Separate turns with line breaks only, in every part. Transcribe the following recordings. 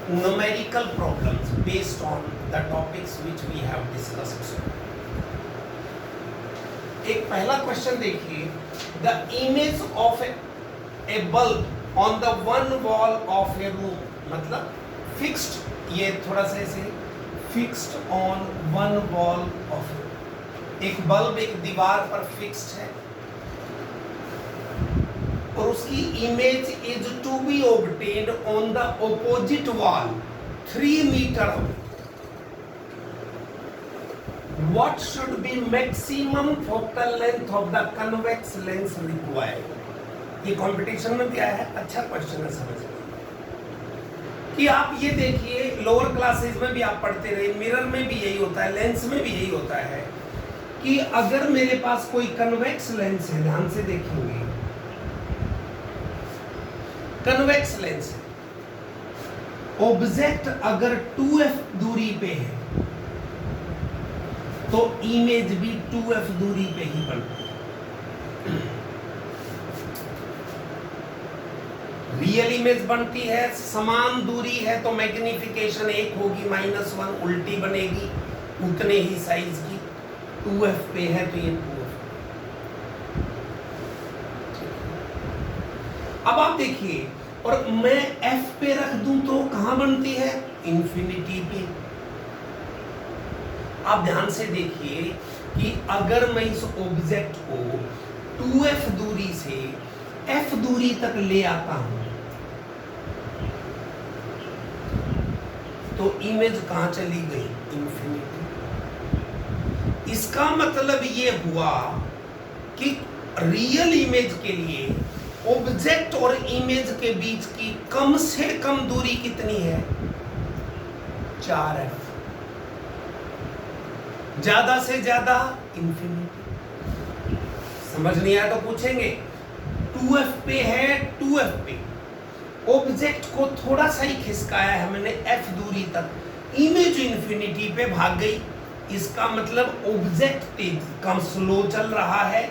numerical problems based on the topics which we have discussed. एक पहला question देखिए, the image of a bulb on the one wall of a room, मतलब fixed, ये थोड़ा सा ऐसे fixed on one wall of a room. एक bulb एक दीवार पर फिक्स्ड है और उसकी image is to be obtained on the opposite wall 3 meter away. What should be maximum focal length of the convex lens required? ये competition में भी आया है, अच्छा क्वेश्चन है समझ कि आप ये देखिए लोअर क्लासेस में भी आप पढ़ते रहे, मिरर में भी यही होता है, लेंस में भी यही होता है कि अगर मेरे पास कोई कन्वेक्स लेंस है, ध्यान से देखेंगे, कन्वेक्स लेंस है, ऑब्जेक्ट अगर 2f दूरी पे है तो इमेज भी 2f दूरी पे ही बनती है. रियल इमेज बनती है, समान दूरी है तो मैग्निफिकेशन 1 होगी, -1 उल्टी बनेगी उतने ही साइज की. 2f पे है तो ये 2f. अब आप देखिए, और मैं f पे रख दूं तो कहां बनती है? इंफिनिटी पे. आप ध्यान से देखिए कि अगर मैं इस ऑब्जेक्ट को 2f दूरी से f दूरी तक ले आता हूं तो इमेज कहां चली गई? इंफिनिटी. इसका मतलब ये हुआ कि रियल इमेज के लिए ऑब्जेक्ट और इमेज के बीच की कम से कम दूरी कितनी है? 4f. ज्यादा से ज्यादा इंफिनिटी. समझ नहीं आया तो पूछेंगे. 2f पे है, 2f पे ऑब्जेक्ट को थोड़ा सा ही खिसकाया है मैंने f दूरी तक, इमेज इंफिनिटी पे भाग गई. इसका मतलब ऑब्जेक्ट तेज कम स्लो चल रहा है,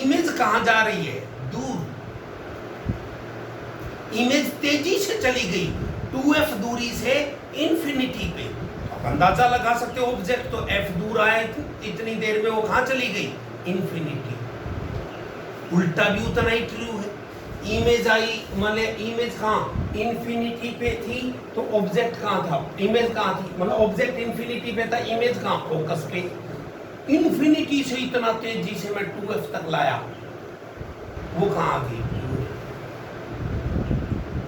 इमेज कहां जा रही है? दूर. इमेज तेजी से चली गई 2f दूरी से इंफिनिटी पे. आप अंदाजा लगा सकते हो, ऑब्जेक्ट तो f दूर आया, इतनी देर में वो कहां चली गई? इंफिनिटी. उल्टा भी उतना ही ट्रू है. इमेज आई, मतलब इमेज कहां? इंफिनिटी पे थी तो ऑब्जेक्ट कहां था? इमेज कहां थी? मतलब ऑब्जेक्ट इंफिनिटी पे था, इमेज कहां? फोकस पे. इंफिनिटी से इतना तेजी से मैं 2f तक लाया, वो कहां आ गई?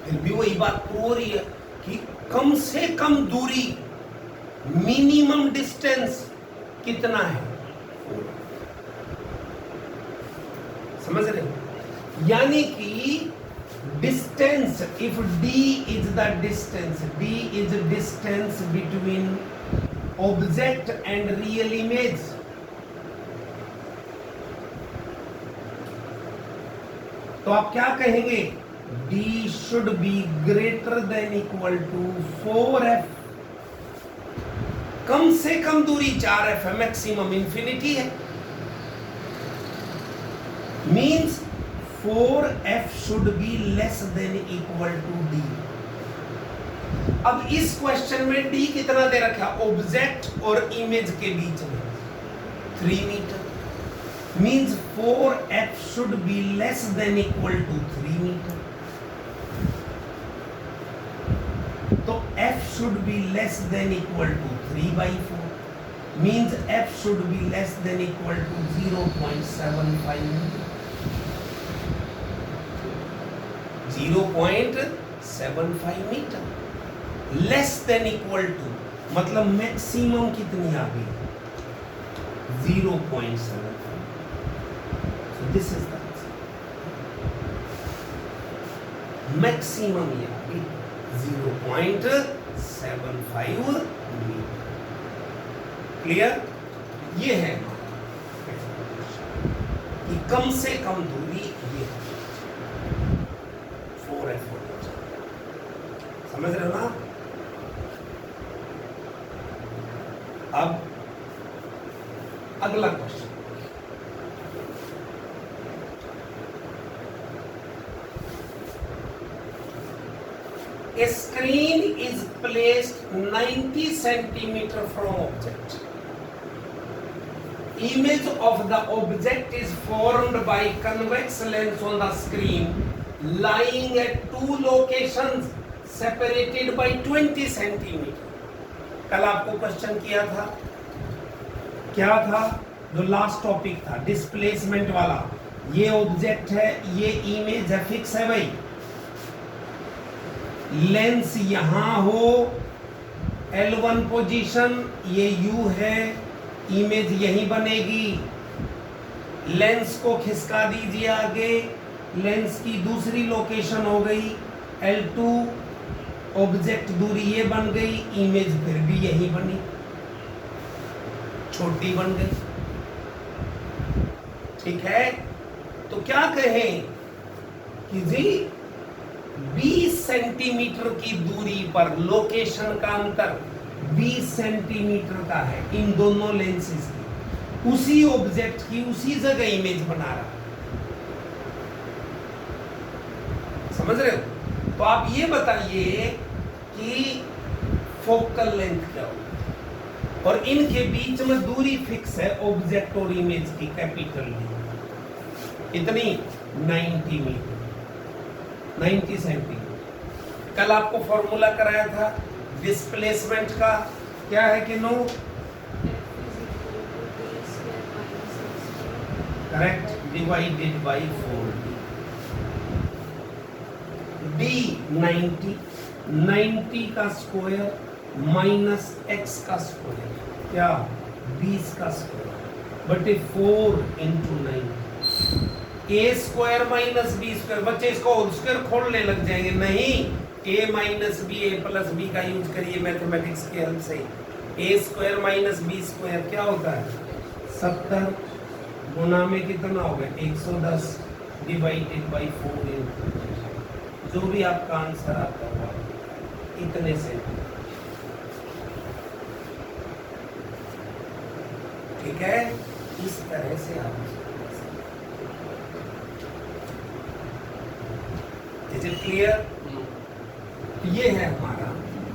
फिर भी वही बात प्रूव हो रही है कि कम से कम दूरी, मिनिमम डिस्टेंस कितना है? 4. समझ रहे हो? यानी कि distance, if d is the distance, d is distance between object and real image, तो आप क्या कहेंगे? d should be greater than equal to 4f. कम से कम दूरी 4f है, मैक्सिमम इंफिनिटी है. Means 4f should be less than equal to d. अब इस क्वेश्चन में d कितना दे रखा है? ऑब्जेक्ट और इमेज के बीच में 3 meter. Means 4f should be less than equal to 3 meter. तो f should be less than equal to 3/4. Means f should be less than equal to 0.75 meter. 0.75 meter. Less than equal to मतलब maximum कितनी आ गई? 0.75. So this is the maximum ये आ गई 0.75 metre. Clear? ये है कि कम से कम दूरी ये 4f होना चाहिए. समझ रहे हो ना? अब अगला question, a screen is placed 90 centimeter from object. Image of the object is formed by convex lens on the screen lying at two locations separated by 20 centimeter. कल आपको क्वेश्चन किया था, क्या था? जो लास्ट टॉपिक था डिस्प्लेसमेंट वाला, ये ऑब्जेक्ट है, ये इमेज है, फिक्स है भाई। लेंस यहां हो L1 पोजीशन, ये U है, इमेज यहीं बनेगी। लेंस को खिसका दीजिए आगे, लेंस की दूसरी लोकेशन हो गई L2, ऑब्जेक्ट दूरी ये बन गई, इमेज फिर भी यहीं बनी, छोटी बन गई। ठीक है, तो क्या कहें कि जी 20 सेंटीमीटर की दूरी पर लोकेशन का अंतर 20 सेंटीमीटर का है इन दोनों लेंसेज की, उसी ऑब्जेक्ट की उसी जगह इमेज बना रहा। समझ रहे हो? तो आप ये बताइए कि फोकल लेंथ क्या होगी, और इनके बीच में दूरी फिक्स है ऑब्जेक्ट और इमेज की, कैपिटल डी, इतनी 90 मीटर, 90 सेंटीमीटर। कल आपको फॉर्मूला कराया था डिस्प्लेसमेंट का, क्या है कि no? Correct, divided by 4d। d 90 का स्क्वायर माइनस x का स्क्वायर, क्या 20 का स्क्वायर बटे 4 into 9, A square minus B square. बच्चे इसको होल स्क्वायर खोलने लग जाएंगे, नहीं, a माइनस बी ए प्लस बी का यूज करिए मैथमेटिक्स के हेल्प से। ए स्क्वायर माइनस बी स्क्वायर क्या होता है? 70 गुना में कितना हो गया? 110 डिवाइडेड बाई 4 इंटू, जो भी आपका आंसर आता होगा इतने से। ठीक है, इस तरह से आप इज इट क्लियर? ये है हमारा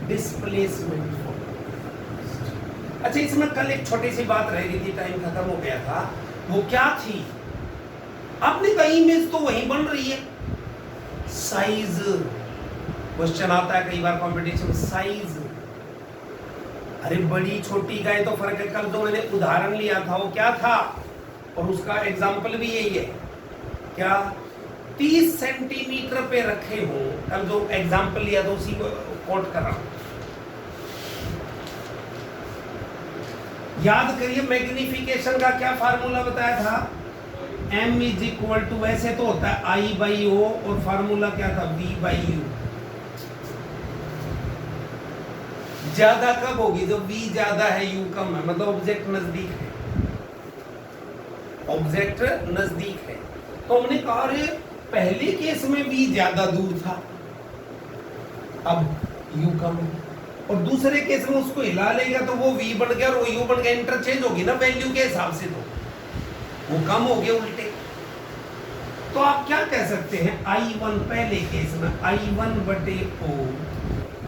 डिस्प्लेसमेंट। अच्छा, इसमें कल एक छोटी सी बात रह गई थी, टाइम खत्म हो गया था, वो क्या थी? आपने कहा इमेज तो वहीं बन रही है, साइज क्वेश्चन आता है कई बार कंपटीशन में, साइज। अरे बड़ी छोटी का है तो फर्क है। कल जो मैंने उदाहरण लिया था वो क्या था, और उसका एग्जाम्पल भी यही है, क्या 30 सेंटीमीटर पे रखे हो। कल जो एग्जाम्पल लिया था उसी को कोट कर रहा हूं, याद करिए। मैग्निफिकेशन का क्या फार्मूला बताया था? m इज इक्वल टू, वैसे तो होता है I बाई O, और फार्मूला क्या था? V by U। ज्यादा कब होगी? जब V ज्यादा है U कम है, मतलब ऑब्जेक्ट नजदीक है, ऑब्जेक्ट नजदीक है। तो हमने कहा रे पहले केस में V ज्यादा दूर था, अब U कम है, और दूसरे केस में उसको हिला लेगा तो वो V बन गया और वो U बन गया, इंटरचेंज होगी ना वैल्यू के हिसाब से, तो वो कम हो गए उल्टे। तो आप क्या कह सकते हैं? I1 पहले केस में I1 बटे O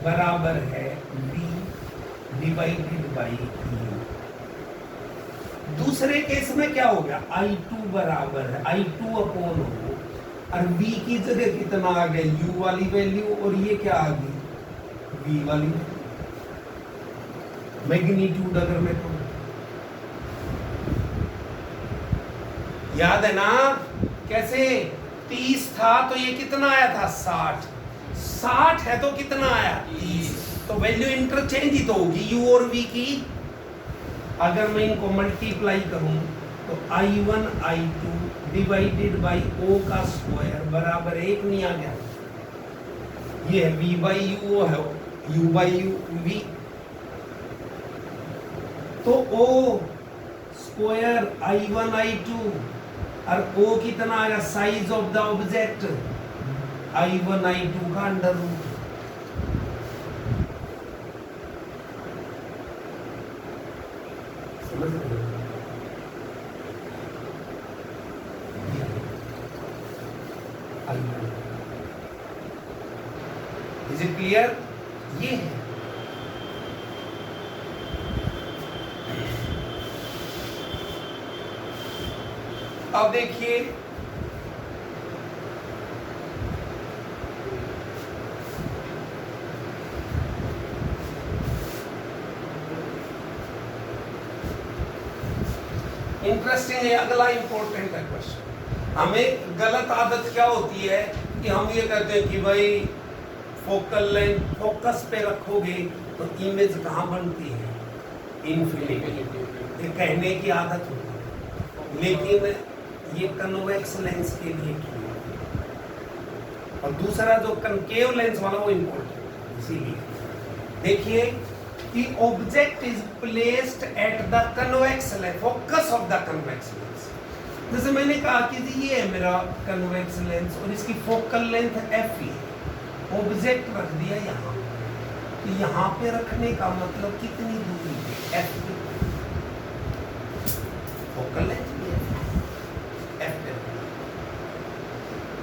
बराबर है V डिवाइडेड बाई U। दूसरे केस में क्या हो गया? I2 बराबर है I2 अपॉन O, और V की जगह कितना आ गया? U वाली वैल्यू, और ये क्या आ गई? V वाली मैग्नीट्यूड। अगर मैं कहूं, याद है ना कैसे? 30 था तो ये कितना आया था? 60 है तो कितना आया? 30। तो वैल्यू इंटरचेंज ही तो होगी U और V की। अगर मैं इनको मल्टीप्लाई करूं तो I1 I2 divided by O का स्क्वायर बराबर 1 नहीं आ गया? ये है V बाई U, है U बाई V। तो O स्क्वायर I1 I2 और O कितना आएगा? Size of the object I1 I2 का अंडर रूट। समझ रहे हो? Is it clear? ये है अब देखिए इंटरेस्टिंग है, अगला इंपॉर्टेंट है क्वेश्चन। हमें गलत आदत क्या होती है कि हम ये कहते हैं कि भाई फोकल लेंथ फोकस पे रखोगे तो इमेज कहाँ बनती है, इन्फिनिटी। ये कहने की आदत होती है, लेकिन ये कन्वेक्स लेंस के लिए की है। और दूसरा जो कनकेव लेंस वाला वो इम्पोर्टेंट, इसीलिए देखिए कि object is placed at the convex lens, focus of the convex lens. जैसे मैंने कहा कि ये है मेरा कन्वेक्स लेंस और इसकी फोकल लेंथ एफ ही है, ऑब्जेक्ट रख दिया यहाँ, तो यहाँ पे रखने का मतलब कितनी दूरी है, एफ पे, फोकल लेंथ एफ पे।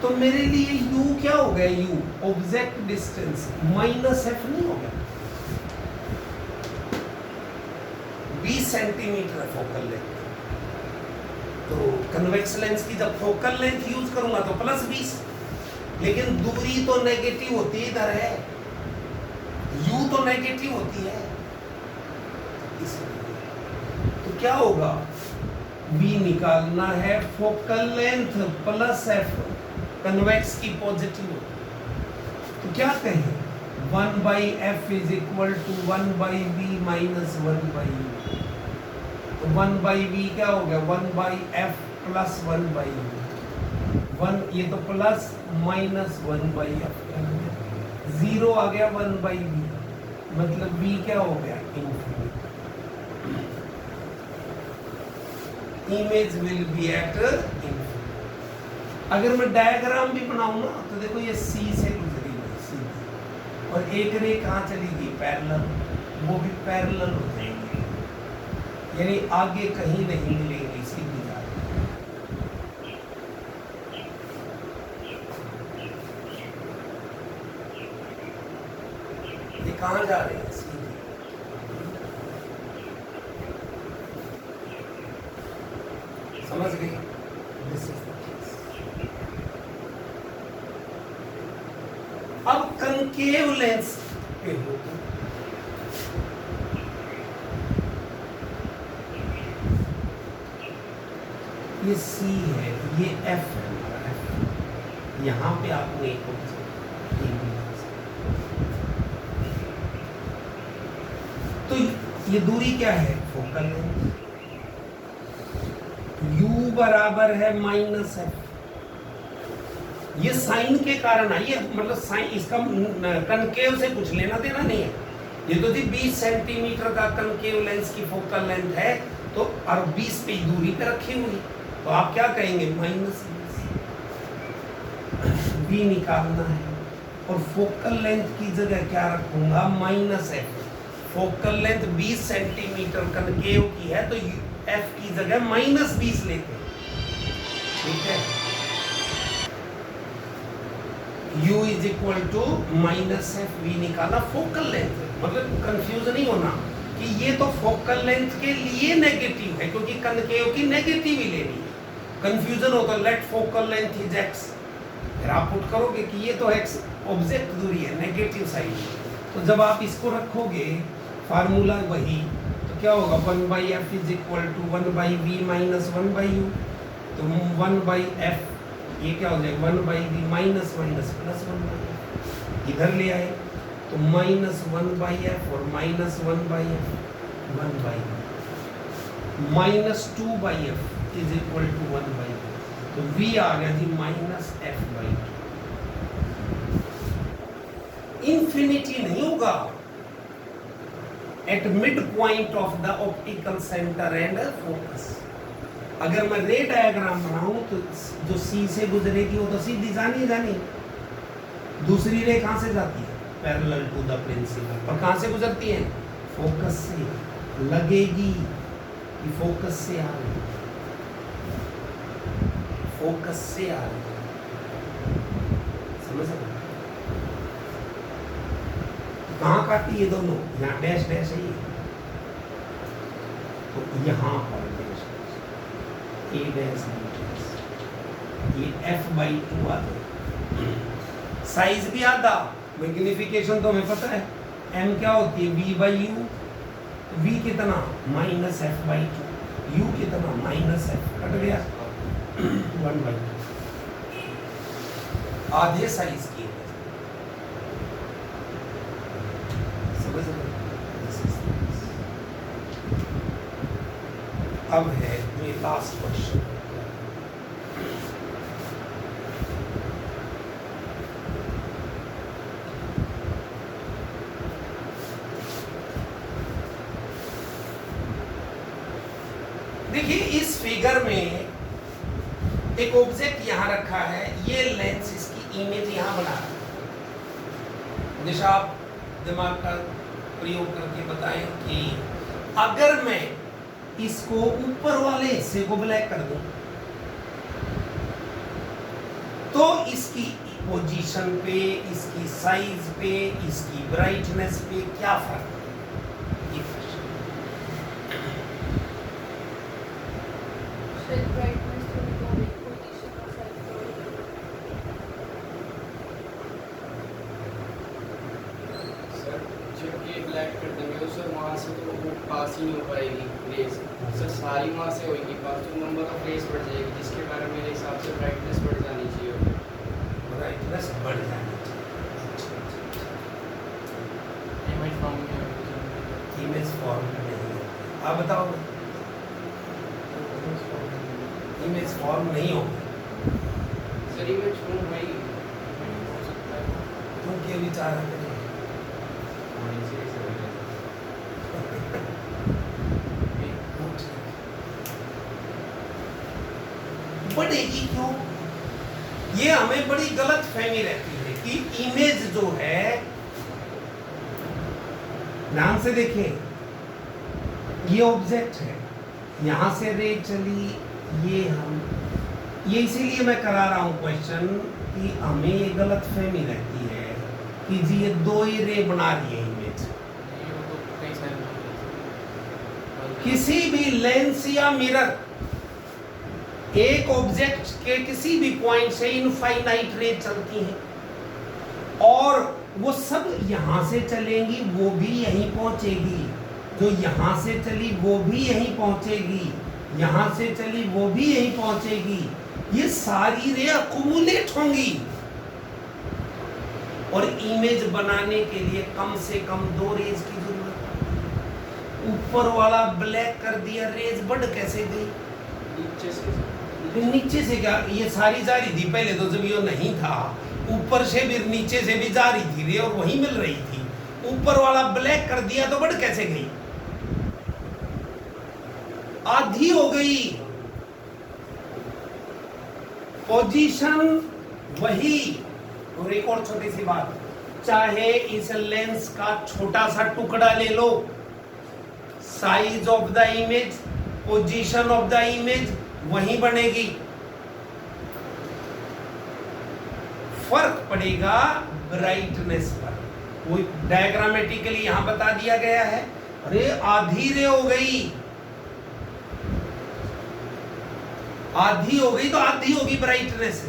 तो मेरे लिए u क्या हो गया, u object distance minus F नहीं हो गया, 20 सेंटीमीटर है फोकल लेंथ। तो कन्वेक्स लेंस की जब फोकल लेंथ यूज करूंगा तो प्लस 20, लेकिन दूरी तो नेगेटिव होती इधर है, u तो नेगेटिव होती है, इसलिए तो क्या होगा, v निकालना है, focal length plus f, convex की पॉजिटिव होती, तो क्या कहें 1/f is equal to 1/v minus 1/u। तो 1/v क्या हो गया, 1/f प्लस 1/u, 1 ये तो प्लस माइनस 1/f, 0 आ गया 1/v, मतलब v क्या हो गया, infinity. Image will be at infinity. अगर मैं डायग्राम भी बनाऊं ना तो देखो ये C से गुजरी है सीधी, और एक रे कहाँ चली गई, पैरेलल, वो भी पैरेलल हो जाएंगे, यानी आगे कहीं नहीं मिलेंगी, सीधी जा रही। ये कहाँ जा रहे हैं, सीधी, समझ गए, दिस इज द केस। अब कनकेव लेंस पे हो तो ये C है, ये F है, F यहाँ पे आपने एक तो ये दूरी क्या है, फोकल लेंथ, U बराबर है माइनस एफ। ये साइन के कारण है, ये मतलब साइन, इसका कनकेव से कुछ लेना देना नहीं है। ये तो जी 20 सेंटीमीटर का कनकेव लेंस की फोकल लेंथ है, तो और 20 पे दूरी पे रखी हुई, तो आप क्या कहेंगे, माइनस v निकालना है, और फोकल लेंथ की जगह क्या रखूंगा, minus F. Focal length 20 centimetre concave की है, तो f की जगह माइनस 20 लेते हैं, ठीक है। u इज इक्वल टू माइनस एफ, v निकाला, फोकल लेंथ, मतलब कंफ्यूज नहीं होना कि ये तो फोकल लेंथ के लिए नेगेटिव है, क्योंकि कनकेव की नेगेटिव ही लेनी है। कंफ्यूजन हो तो let focal length is x, फिर आप पुट करोगे कि ये तो x ऑब्जेक्ट दूरी है, नेगेटिव साइड। तो जब आप इसको रखोगे फार्मूला वही, तो क्या होगा, 1/f is equal to 1/v minus 1/u। तो 1/f ये क्या हो जाएगा, 1/v minus minus plus 1/f, इधर ले आए तो माइनस 1/f और minus 1/f, 1/v minus 2/f is equal to 1/v। तो v आ गया जी माइनस f/2। इंफिनिटी नहीं होगा, at mid point of the optical centre and focus. अगर मैं रे डायग्राम बनाऊं तो जो C से गुजरेगी वो तो सीधी जानी जानी, दूसरी रे कहां से जाती है, पैरेलल टू द प्रिंसिपल, और कहां से गुजरती है, फोकस से, लगेगी कि फोकस से आ रही, फोकस से आ रही, समझ रहे, कहां काटी ये दोनों, यहाँ डैश डैश है ये, तो यहाँ पर dash, A dash B dash, ये f/2 आ जाए। साइज भी आधा, मैग्निफिकेशन तो हमें पता है m क्या होती है v/u, v कितना -f/2, u कितना -f, कट गया 1/2, आधे साइज की है। समझ रहे? अब है ये लास्ट क्वेश्चन। देखिए इस फिगर में एक ऑब्जेक्ट यहां रखा है, ये लेंस इसकी इमेज यहां बना रहा है। दिशा आप दिमाग का प्रयोग करके बताएं कि अगर मैं इसको ऊपर वाले हिस्से को ब्लैक कर दूं तो इसकी पोजीशन पे, इसकी साइज पे, इसकी ब्राइटनेस पे क्या फर्क है? ये
ब्लैक कर देंगे उसे वहाँ से तो वो पास ही नहीं हो पाएगी रेस सर, सारी वहाँ से होगी पास, तो नंबर ऑफ रेस बढ़ जाएगी, जिसके कारण मेरे हिसाब से ब्राइटनेस बढ़ जानी चाहिए।
ब्राइटनेस बढ़ जानी चाहिए।
इमेज फॉर्म में
इमेज फॉर्म में नहीं, आप बताओ। इमेज फॉर्म नहीं होगी
सर, इमेज फॉर्म भाई हो सकता है।
तुम क्या विचार है? बढ़ेगी क्यों? ये हमें बड़ी गलत फहमी रहती है कि इमेज जो है, ध्यान से देखें, ये ऑब्जेक्ट है, यहां से रे चली, ये इसीलिए मैं करा रहा हूं क्वेश्चन कि हमें ये गलत फहमी रहती है कि जी ये दो ही रे बना रही है इमेज। किसी भी लेंस या मिरर एक ऑब्जेक्ट के किसी भी पॉइंट से इनफाइनाइट रे चलती हैं और वो सब यहां से चलेंगी, वो भी यहीं पहुंचेगी, जो यहां से चली वो भी यहीं पहुंचेगी, यहां से चली वो भी यहीं पहुंचेगी। ये सारी रे अकुमुलेट होंगी और इमेज बनाने के लिए कम से कम दो रेज की जरूरत है। ऊपर वाला ब्लैक कर दिया, रेज बढ़ कैसे गई? नीचे से क्या? ये सारी जा रही थी पहले तो, जब ये नहीं था, ऊपर से भी नीचे से भी जा रही थी रे और वही मिल रही थी। ऊपर वाला ब्लैक कर दिया तो बढ़ कैसे गई? आधी हो गई। पोजीशन वही। और एक और छोटी सी बात, चाहे इस लेंस का छोटा सा टुकड़ा ले लो, size of the image, position of the image वही बनेगी, फर्क पड़ेगा ब्राइटनेस पर। वो डायग्रामेटिकली यहां बता दिया गया है। अरे आधी रे हो गई, आधी हो गई तो आधी होगी ब्राइटनेस,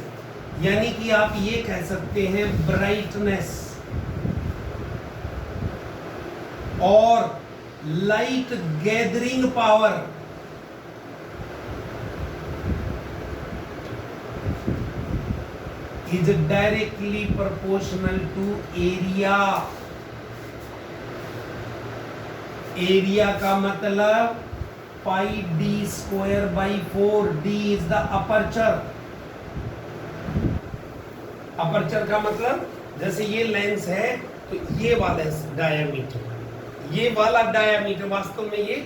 यानी कि आप ये कह सकते हैं ब्राइटनेस और light gathering power is directly proportional to area। Area का मतलब पाई d square by 4, d is the aperture। Aperture का मतलब जैसे ये लेंस है तो ये वाला डायामीटर, ये वाला डायामीटर वास्तव में ये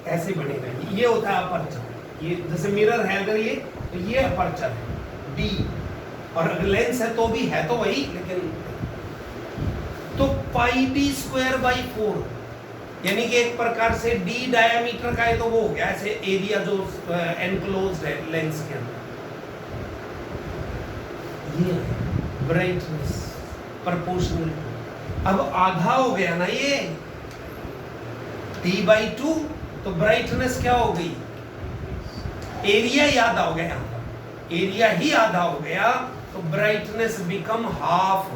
ऐसे बनेगा, ये होता है अपर्चर। ये जैसे मिरर है अगर ये, तो ये अपर्चर है d, और अगर लेंस है तो भी है तो वही, लेकिन तो पाई d स्क्वायर बाई 4, यानी कि एक प्रकार से d डायामीटर का है तो वो हो गया ऐसे एरिया जो एनक्लोज्ड है लेंस के अंदर। ये ब्राइटनेस प्रोपोर्शनल। अब आधा हो गया ना ये d/2, तो ब्राइटनेस क्या हो गई? एरिया याद हो गया यहाँ पर। एरिया ही आधा हो गया तो ब्राइटनेस बिकम हाफ।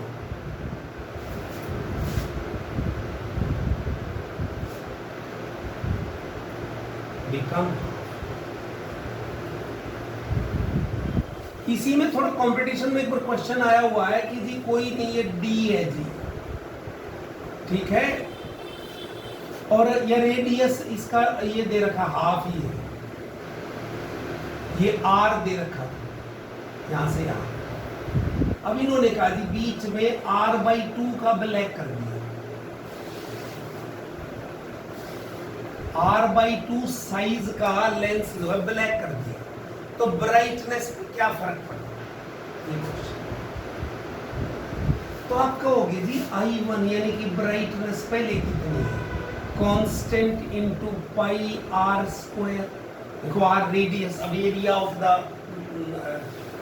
बिकम इसी में थोड़ा कंपटीशन में एक बार क्वेश्चन आया हुआ है कि जी कोई नहीं, ये डी है जी, ठीक है, और ये रेडियस इसका ये दे रखा हाफ ही है, ये आर दे रखा यहां से यहां। अब इन्होंने कहा जी बीच में r/2 का ब्लैक कर दिया, r/2 साइज का लेंस जो है ब्लैक कर दिया, तो ब्राइटनेस पे क्या फर्क पड़ा? तो आप कहोगे जी I1 यानी कि ब्राइटनेस पहले कितनी है, कांस्टेंट इनटू पाई r स्क्वायर। देखो r रेडियस, अब एरिया ऑफ द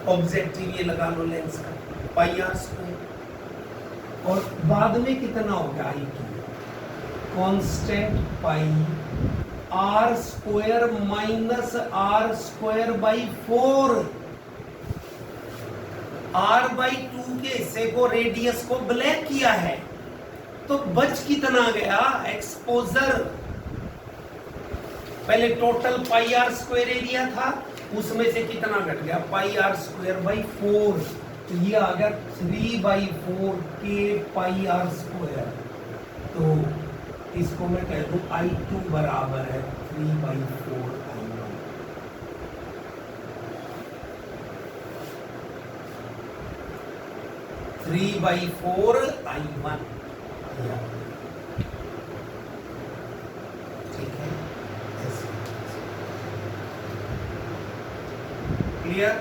ऑब्जेक्टिव ये लगा लो लेंस का, पाई r स्क्वायर, और बाद में कितना हो गया I2, constant pi r square minus r square by 4। r/2 के हिस्से को, रेडियस को ब्लैक किया है, तो बच कितना गया, एक्सपोजर। पहले total pi r square area था, उसमें से कितना घट गया, पाई r स्क्वायर बाई 4, तो ये आ गया 3/4 के पाई r स्क्वायर। तो इसको मैं कह दूं I2 बराबर है 3/4 I1। Three by four I1, ठीक है, क्लियर।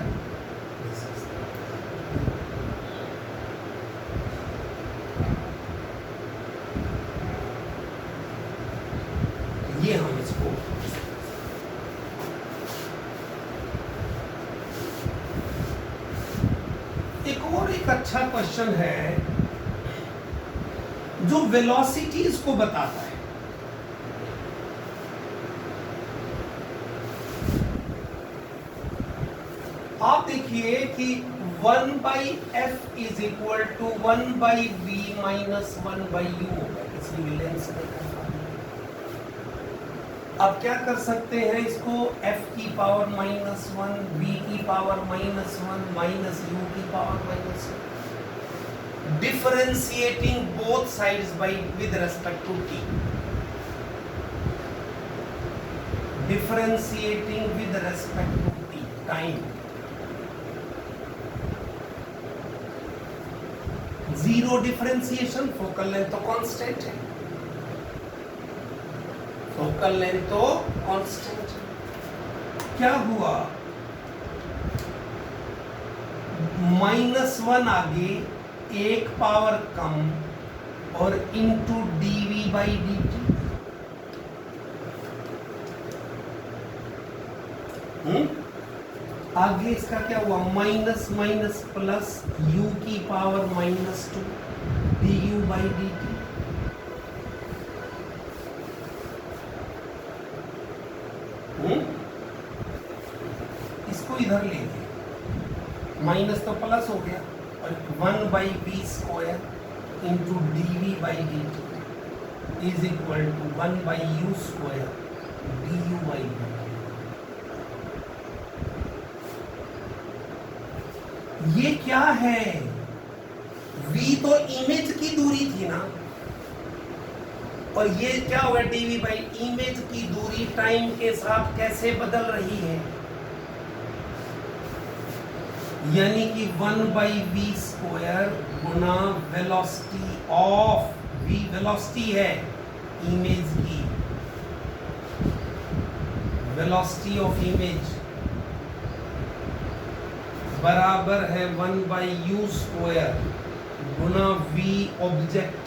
ये हम इसको एक अच्छा क्वेश्चन है जो वेलोसिटीज को बताता है। आप देखिए कि 1/f is equal to 1/v minus 1/u होगा, इसलिए लेंस में। अब क्या कर सकते हैं इसको, f की पावर -1, v की पावर -1 माइनस u की power -1, differentiating both sides by with respect to t, differentiating with respect to t time. Zero differentiation, focal length तो कांस्टेंट है, फोकल लेंथ तो कांस्टेंट। क्या हुआ, -1 आगे, एक पावर कम, और इंटू dv/dt। आगे इसका क्या हुआ, माइनस माइनस प्लस, u की पावर -2 du/dt। इसको इधर लेंगे, माइनस तो प्लस हो गया, और 1/v square into dv/dt is equal to 1/u square du/dt। ये क्या है, v तो इमेज की दूरी थी ना, और ये क्या होगा, dv बाई इमेज की दूरी टाइम के साथ कैसे बदल रही है, यानी कि 1/v square Guna velocity of v, velocity है इमेज की, वेलोसिटी ऑफ इमेज बराबर है 1/u square Guna v object,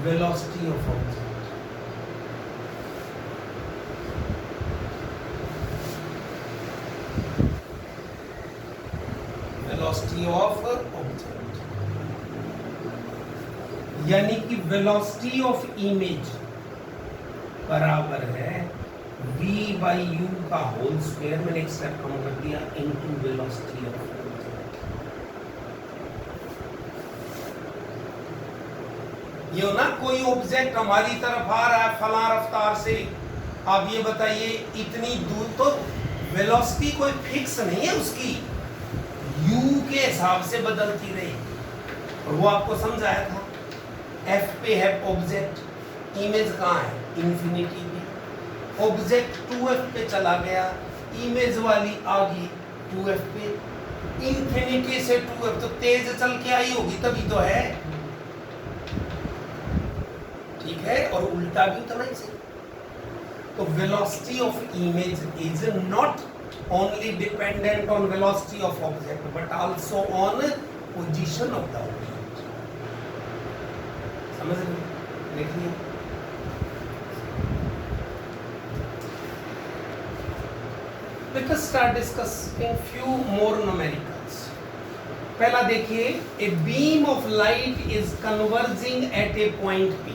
velocity of object. Velocity of object यानी कि वेलोसिटी ऑफ इमेज बराबर है v बाई u का होल स्क्वायर, मैंने एक स्टेप कम कर दिया, इनटू वेलोसिटी ऑफ ऑब्जेक्ट। ये हो ना, कोई ऑब्जेक्ट हमारी तरफ आ रहा है फला रफ्तार से, आप ये बताइए इतनी दूर, तो वेलोसिटी कोई फिक्स नहीं है उसकी, u के हिसाब से बदलती रही। और वो आपको समझाया था, f पे है ऑब्जेक्ट, इमेज कहाँ है, इंफिनिटी पे। ऑब्जेक्ट 2f पे चला गया, इमेज वाली आ गई 2f पे, इंफिनिटी से 2f, तो तेज चल के आई होगी तभी तो है, ठीक है। और उल्टा भी उतना ही सही। तो velocity of image is not only dependent on velocity of object but also on position of the object। समझ रहे? देखिए let us start discussing few more numericals। पहला देखिए, a beam of light is converging at a point P।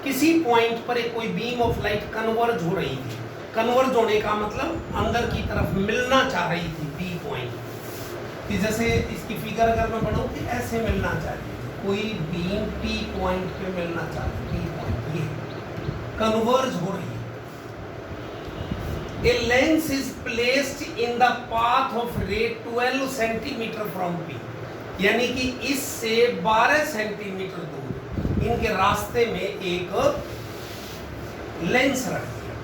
किसी point पर एक कोई beam of light converge हो रही थी, कन्वर्ज होने का मतलब अंदर की तरफ मिलना चाह रही थी P पॉइंट कि जैसे इसकी फिगर अगर मैं बनाऊं कि ऐसे मिलना चाह रही थी, कोई बीम P पॉइंट पे मिलना चाह रही थी, P पॉइंट ये कन्वर्ज हो रही है। A lens is placed in the path of ray 12 centimetre from P, यानी कि इससे 12 सेंटीमीटर दूर इनके रास्ते में एक लेंस रख दिया,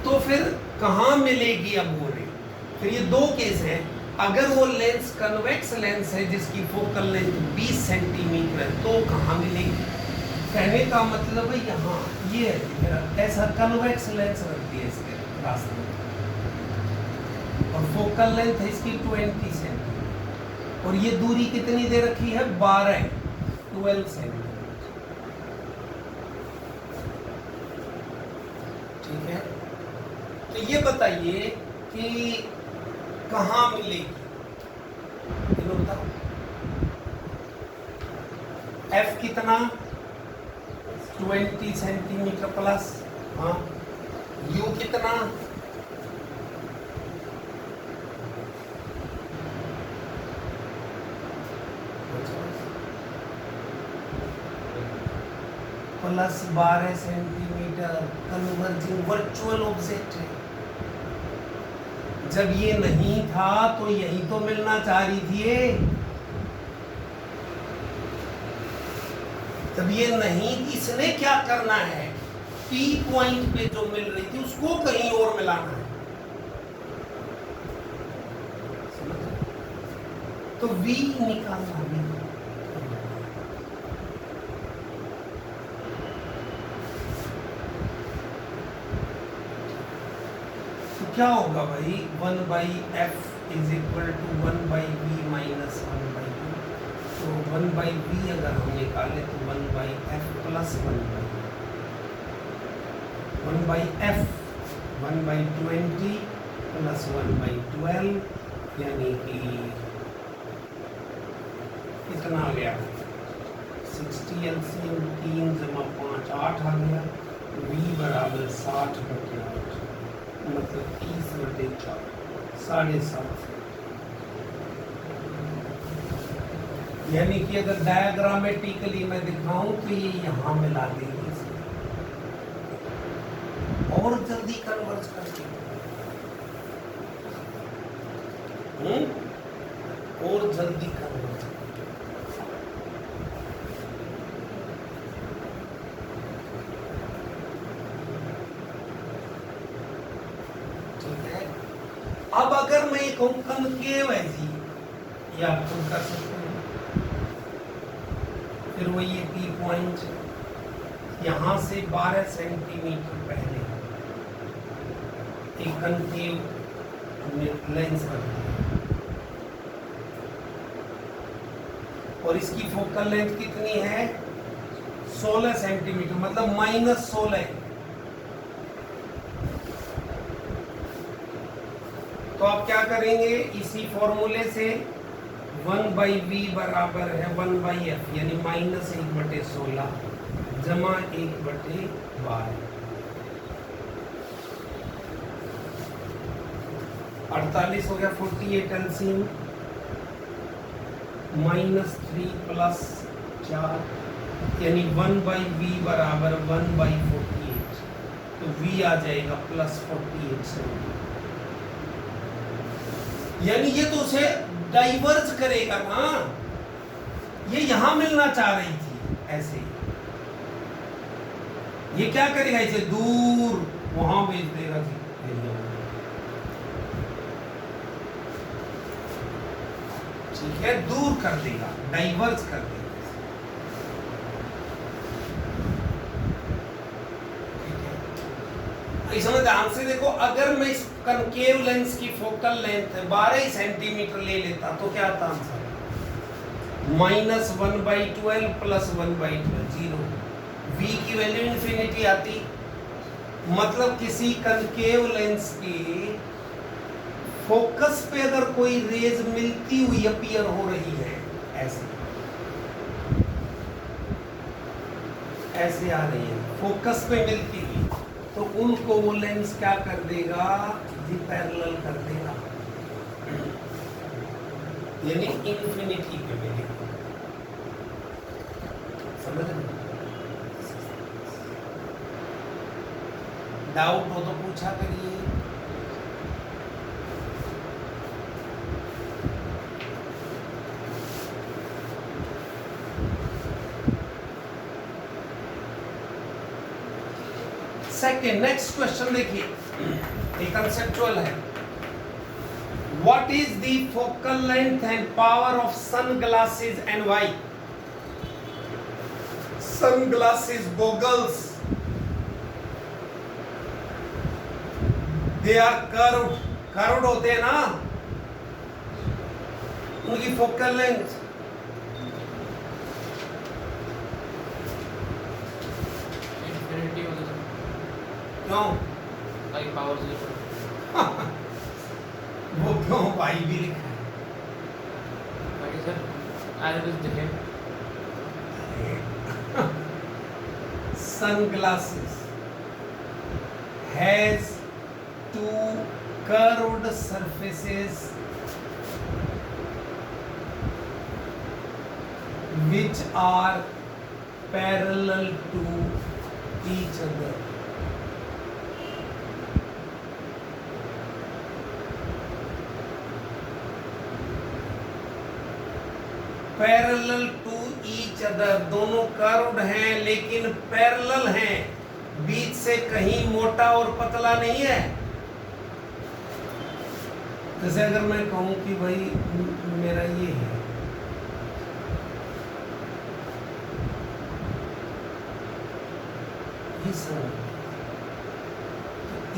तो फिर कहाँ मिलेगी अब वो रे? फिर ये दो केस हैं, अगर वो लेंस कन्वेक्स लेंस है जिसकी फोकल लेंथ 20 सेंटीमीटर है तो कहाँ मिलेगी? कहने का मतलब है यहाँ ये है, ऐसा कन्वेक्स लेंस रख दिया इसके रास्ते में, और फोकल लेंथ है इसकी 20 सेंटीमीटर, और ये दूरी कितनी दे रखी है? 12 सेंटीमीटर, ठीक है। तो ये बताइए कि कहाँ मिलेगी, बताओ। F कितना? 20 सेंटीमीटर प्लस, हाँ। U कितना? Plus 12 centimetre, converging virtual object है। जब ये नहीं था तो यही तो मिलना चाह रही थी ये, जब ये नहीं, इसने क्या करना है, P पॉइंट पे जो मिल रही थी उसको कहीं और मिलाना है, तो V निकालना है। क्या होगा भाई, 1/f is equal to 1/v minus 1/2, तो 1/v अगर हम निकाले तो 1/f प्लस 1/f 1/20 प्लस 1/12, यानी कि कितना आ गया? 60 LCM 3 जमा 5 8 आ गया, v बराबर 60/8, मतलब 30/4, 7.5। यानी कि अगर डायग्रामेटिकली मैं दिखाऊं तो ये यहाँ मिला देंगे, और जल्दी कन्वर्ज करके, और जल्दी कन्वर्ज करके। अब अगर मैं कहूं कनकेव है जी, ये आप खुद कर सकते हैं, फिर वो ये P पॉइंट यहां से 12 सेंटीमीटर पहले एक कनकेव लेंस रख दिया, और इसकी फोकल लेंथ कितनी है? 16 सेंटीमीटर, मतलब -16। तो आप क्या करेंगे, इसी फॉर्मूले से 1/v बराबर है 1/f, यानी -1/16 जमा 1/12। 48 हो गया 48 एलसीएम -3 + 4 यानी 1/v बराबर 1/48 तो v आ जाएगा +48 से यानी ये तो उसे डाइवर्ज करेगा ना ये यहां मिलना चाह रही थी ऐसे ये क्या करेगा इसे दूर वहां भेज देगा जी ठीक है दूर कर देगा डाइवर्ज कर देगा इसमें ध्यान से देखो अगर मैं इस कनकेव लेंस की फोकल लेंथ 12 सेंटीमीटर ले लेता तो क्या आता आंसर -1/12 + 1/12 0 v की वैल्यू इंफिनिटी आती मतलब किसी कनकेव लेंस के फोकस पे अगर कोई रेज मिलती हुई अपीयर हो रही है ऐसे ऐसे आ रही है फोकस पे मिलती हुई तो उनको वो लेंस क्या कर देगा जी पैरेलल कर देगा यानी इंफिनिटी पे मिलेगा समझ रहे डाउट हो तो पूछा करिए सेकेंड नेक्स्ट क्वेश्चन देखिए ये कंसेप्चुअल है what is the focal length and power of sunglasses and why sunglasses goggles they are curved होते हैं ना उनकी फोकल लेंथ क्यों
भाई पावर 0
वो क्यों भाई भी लिखा है
बाकी सर आइरिस देखें
sunglasses has two curved surfaces which are parallel to each other. Parallel to each other दोनों कर्व्ड हैं लेकिन पैरेलल हैं बीच से कहीं मोटा और पतला नहीं है जैसे अगर मैं कहूं कि भाई मेरा ये है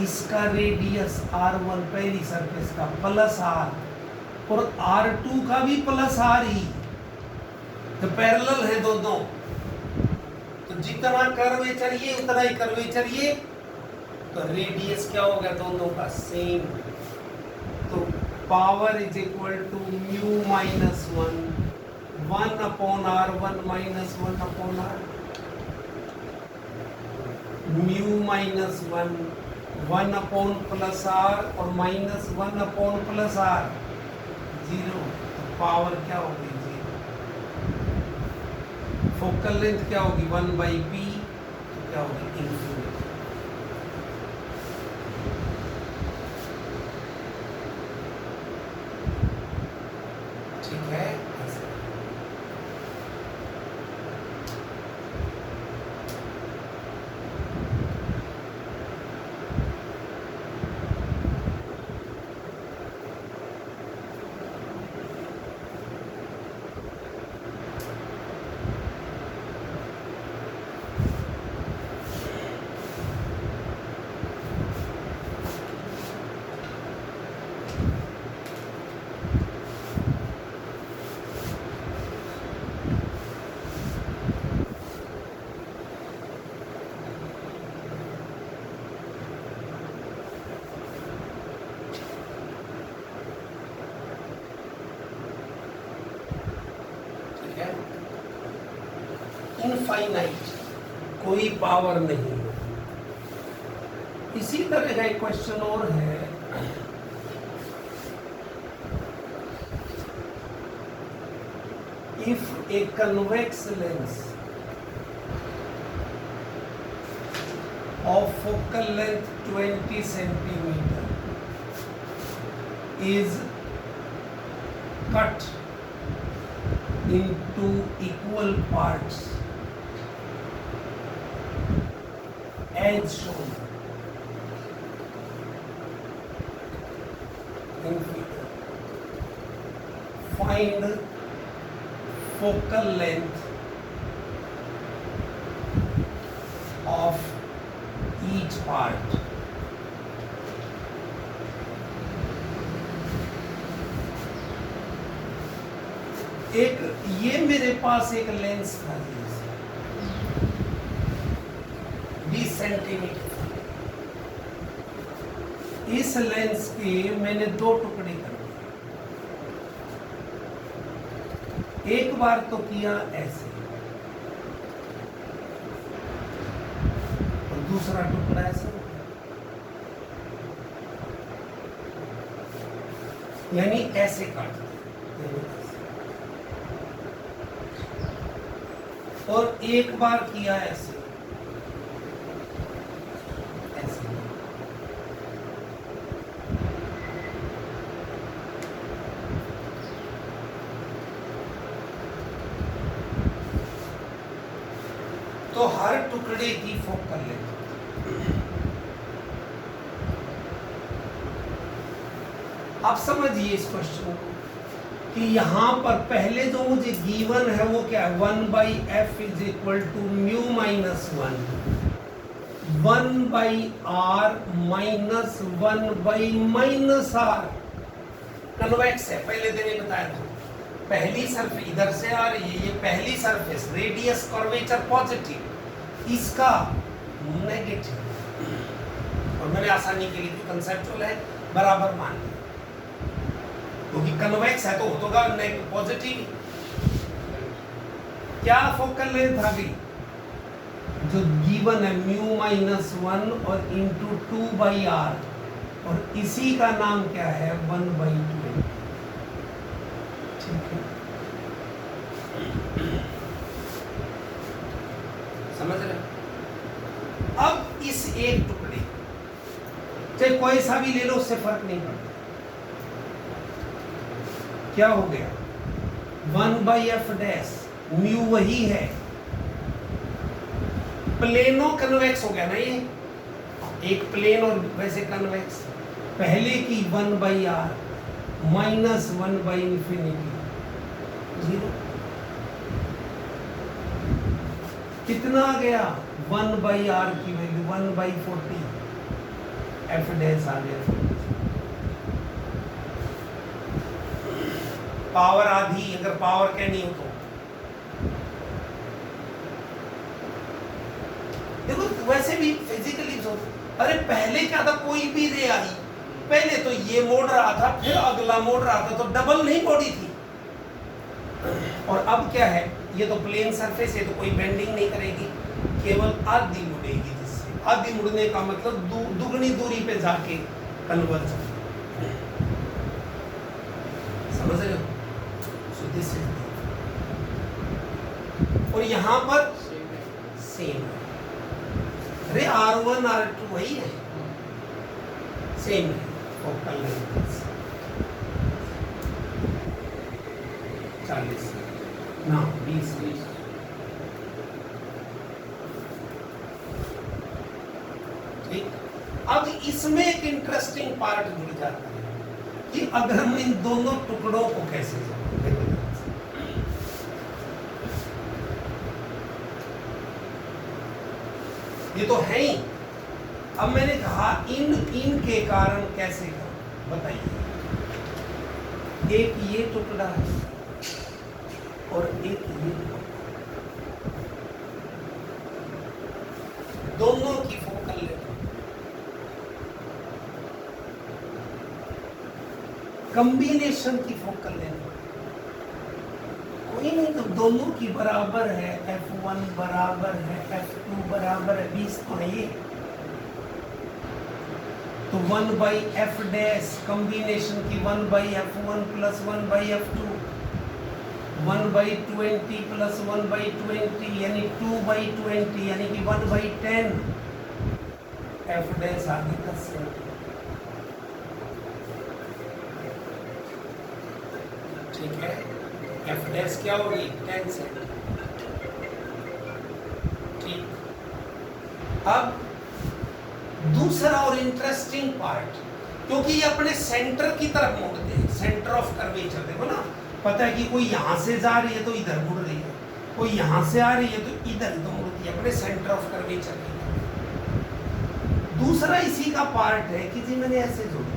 इसका रेडियस r1 पहली सरफेस का +r और r2 का भी +r ही तो पैरेलल है दोनों तो जितना कर्वेचर ये उतना ही कर्वेचर ये तो रेडियस क्या होगा दोनों का सेम तो पावर = μ - 1 1/r1 - 1/r μ - 1 1/+r और -1/+r 0 तो पावर क्या होगी फोकल लेंथ क्या होगी 1/p तो क्या होगी इंफिनिटी ठीक है इनफाइनाइट कोई पावर नहीं इसी तरह का एक क्वेश्चन और है if a convex lens of focal length 20 centimeter is cut into equal parts as shown in figure. Find focal length of each part. एक ये मेरे पास एक लेंस था 20 सेंटीमीटर। इस लेंस के मैंने दो टुकड़े कर दिए। एक बार तो किया ऐसे और दूसरा टुकड़ा ऐसे, यानी ऐसे काट दिया और एक बार किया ऐसे ऐसे। तो हर टुकड़े की फोकल लेंथ आप समझिए इस क्वेश्चन को कि यहां पर पहले जो मुझे गिवन है वो क्या है, 1/f is equal to mu minus 1/r minus 1/-r। Convex है, पहले दिन ही बताया था। पहली सरफेस इधर से आ रही है, ये पहली सरफेस रेडियस कर्वेचर पॉजिटिव, इसका नेगेटिव, और मैंने आसानी के लिए कंसेप्चुअल है बराबर मान लिया क्योंकि कन्वेक्स है तो होगा पॉजिटिव। क्या फोकल लेंथ आ गई जो गिवन है म्यू माइनस 1 और इंटू 2/r, और इसी का नाम क्या है 1/2। ठीक है, समझ रहे? अब इस एक टुकड़े चाहे कोई सा भी ले लो उससे फर्क नहीं पड़ता। क्या हो गया 1/f डैश, म्यू वही है, प्लेनो कन्वेक्स हो गया ना, ये एक प्लेन और वैसे कन्वेक्स। पहले की 1/r माइनस 1/∞, 0। कितना आ गया 1/r की वैल्यू 1/40, f डैश आ गया। पावर आधी, अगर पावर कहनी हो तो देखो वैसे भी फिजिकली अरे पहले क्या था, कोई भी रे आई पहले तो ये मोड़ रहा था फिर अगला मोड़ रहा था, तो डबल नहीं बॉडी थी। और अब क्या है, ये तो प्लेन सरफेस है तो कोई बेंडिंग नहीं करेगी, केवल आधी मुड़ेगी, जिससे आधी मुड़ने का मतलब दुगनी दूरी पे जाके कन्वर्ज। समझ रहे हो? और यहां पर सेम है, अरे R1 R2 वही है, सेम है फोकल लेंथ 40 ना 20। ठीक, अब इसमें एक इंटरेस्टिंग पार्ट जुड़ जाता है कि अगर हम इन दोनों टुकड़ों को कैसे ये तो है ही। अब मैंने कहा इन के कारण कैसे करूं, बताइए। एक ये टुकड़ा है और एक ये टुकड़ा, दोनों की फोकल लेंथ कॉम्बिनेशन की फोकल लेंथ कोई नहीं, तो दोनों की बराबर है, f1 बराबर है f2 बराबर है 20 तो है ये, तो 1/f डैश कॉम्बिनेशन की 1/f1 प्लस 1/f2 1/20 प्लस 1/20 यानी 2/20 यानी कि 1/10 एफ डैश आ गई 10 सेंटीमीटर। ठीक है, एफ डैश क्या होगी 10 सेंटीमीटर। ठीक, अब दूसरा और इंटरेस्टिंग पार्ट, क्योंकि ये अपने सेंटर की तरफ मुड़ते हैं, सेंटर ऑफ कर्वेचर। देखो ना, पता है कि कोई यहाँ से जा रही है तो इधर मुड़ रही है, कोई यहाँ से आ रही है तो इधर तो मुड़ती है, अपने सेंटर ऑफ कर्वेचर की तरफ। दूसरा इसी का पार्ट है कि जी मैंने ऐसे जोड़ दिया,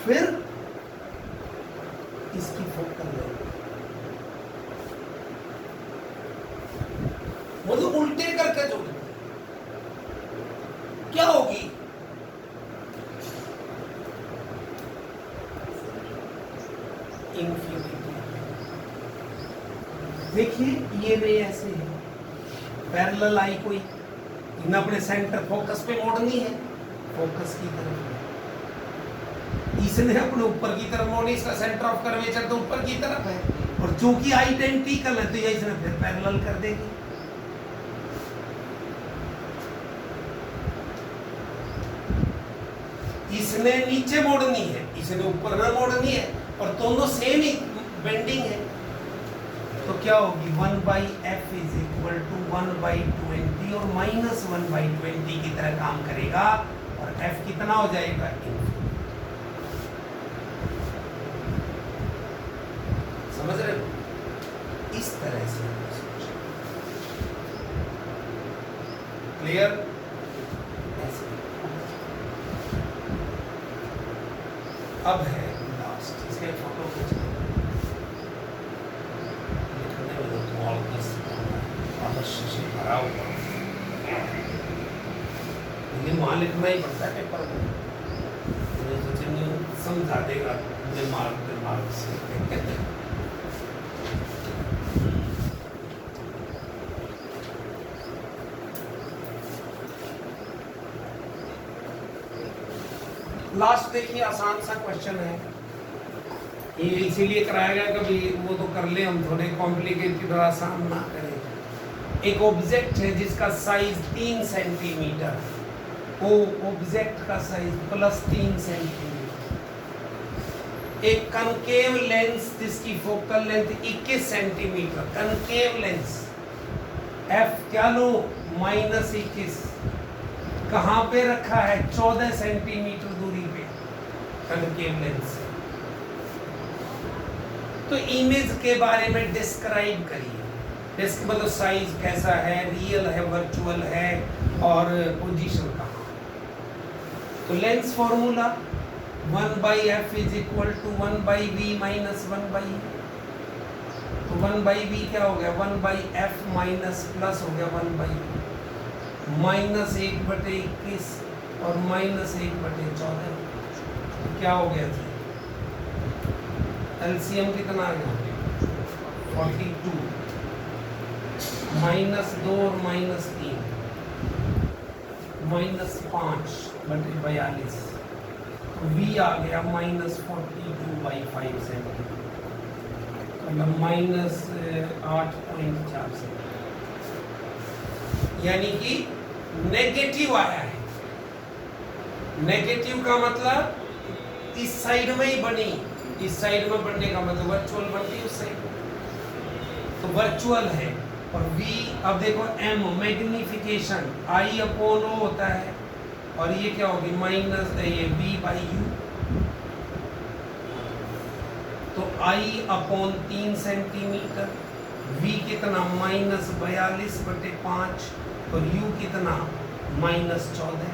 फिर इसकी फोकल लेंथ मतलब उल्टे करके जोड़ दिया, क्या होगी इंफिनिटी। देखिए ये भी ऐसे है, पैरेलल आई कोई इन्हें अपने सेंटर फोकस पे मोड़नी है, फोकस की तरफ, इसने अपने ऊपर की तरफ मोड़नी, इसका सेंटर ऑफ कर्वेचर तो ऊपर की तरफ है, और चूंकि आइडेंटिकल है तो ये इसने फिर पैरेलल कर देगी। इसने नीचे मोड़नी है, इसने ऊपर ना मोड़नी है, और दोनों सेम ही बेंडिंग है, तो क्या होगी 1/f इज इक्वल टू 1/20 और माइनस 1/20 की तरह काम करेगा, और f कितना हो जाएगा समझ रहे हो? इस तरह से क्लियर। अब है लास्ट, इसके फोटो खींच लो, लिखने में तो और बस अवश्य से भरा हुआ, लेकिन वहाँ लिखना ही पड़ता है पेपर में, मुझे तो चिन्ह समझा देगा दिमाग से। लास्ट देखिए, आसान सा क्वेश्चन है ये, इसीलिए कराया गया, कभी वो तो कर ले, हम थोड़े कॉम्प्लिकेटेड और आसान ना करें। एक ऑब्जेक्ट है जिसका साइज 3 सेंटीमीटर, वो ऑब्जेक्ट का साइज प्लस 3 सेंटीमीटर, एक कनकेव लेंस जिसकी focal length 21 centimetre, concave lens F क्या लो -21, कहाँ पे रखा है 14 सेंटीमीटर दूरी पे कनकेव लेंस। तो इमेज के बारे में डिस्क्राइब करिए, डिस्क मतलब साइज कैसा है, रियल है, वर्चुअल है, और पोजीशन कहाँ। तो lens formula 1/f is equal to 1/v minus 1/e, तो 1/v क्या हो गया 1/f माइनस प्लस हो गया 1/e, -1/21 और -1/14, तो क्या हो गया था एलसीएम कितना आ गया 42, -2 और -3 -5/42, तो v आ गया -42/5 सेंटीमीटर, मतलब -8.4 सेंटीमीटर, यानी कि नेगेटिव आया है। नेगेटिव का मतलब इस साइड में ही बनी, इस साइड में बनने का मतलब वर्चुअल बनती उस साइड में, तो वर्चुअल है। और v, अब देखो m मैग्निफिकेशन I/O होता है, और ये क्या होगी माइनस ये v/u, तो I/3 सेंटीमीटर, v कितना -42/5 और u कितना -14,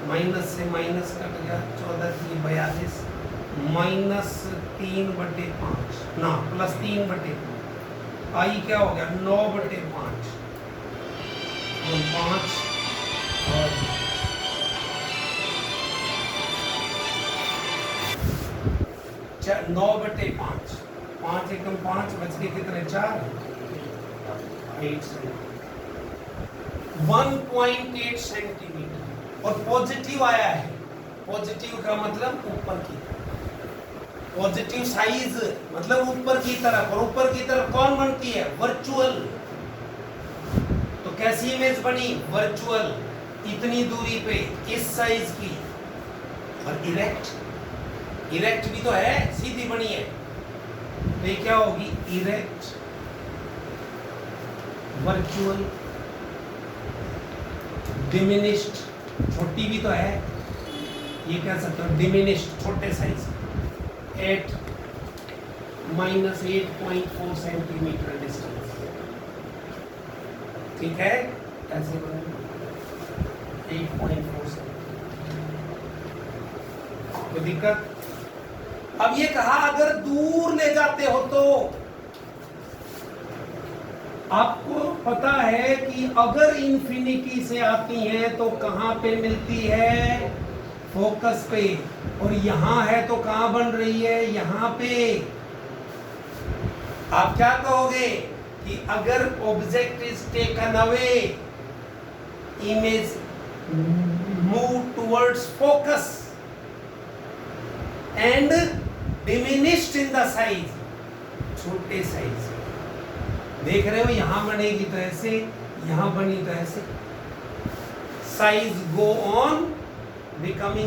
माइनस से माइनस कट गया, 14 3 42, -3/5 ना +3/5, आई क्या हो गया 9/5 और 5 और 9/5, 5 एकम 5 बच के कितने 4, 1.8 सेंटीमीटर, और पॉजिटिव आया है, पॉजिटिव का मतलब ऊपर की तरफ, पॉजिटिव साइज मतलब ऊपर की तरफ, और ऊपर की तरफ कौन बनती है? वर्चुअल। तो कैसी इमेज बनी? वर्चुअल, इतनी दूरी पे, इस साइज की। और इरेक्ट, इरेक्ट भी तो है, सीधी बनी है, तो ये क्या होगी? इरेक्ट, वर्चुअल, डिमिनिश्ड, छोटी भी तो है, ये कह सकते हो डिमिनिश्ड, छोटे साइज, 8 माइनस 8.4 सेंटीमीटर डिस्टेंस। ठीक है, ऐसे बनेगा 8.4 सेंटीमीटर। कोई दिक्कत? अब ये कहा अगर दूर ले जाते हो तो आपको पता है कि अगर इंफिनिटी से आती है तो कहां पे मिलती है? फोकस पे। और यहां है तो कहां बन रही है? यहां पे। आप क्या कहोगे कि अगर object is taken away, image move towards focus and diminished in the size, छोटे साइज। देख रहे हो, यहां बनेगी तो ऐसे, यहां बनी तो ऐसे, साइज गो ऑन बिकमिंग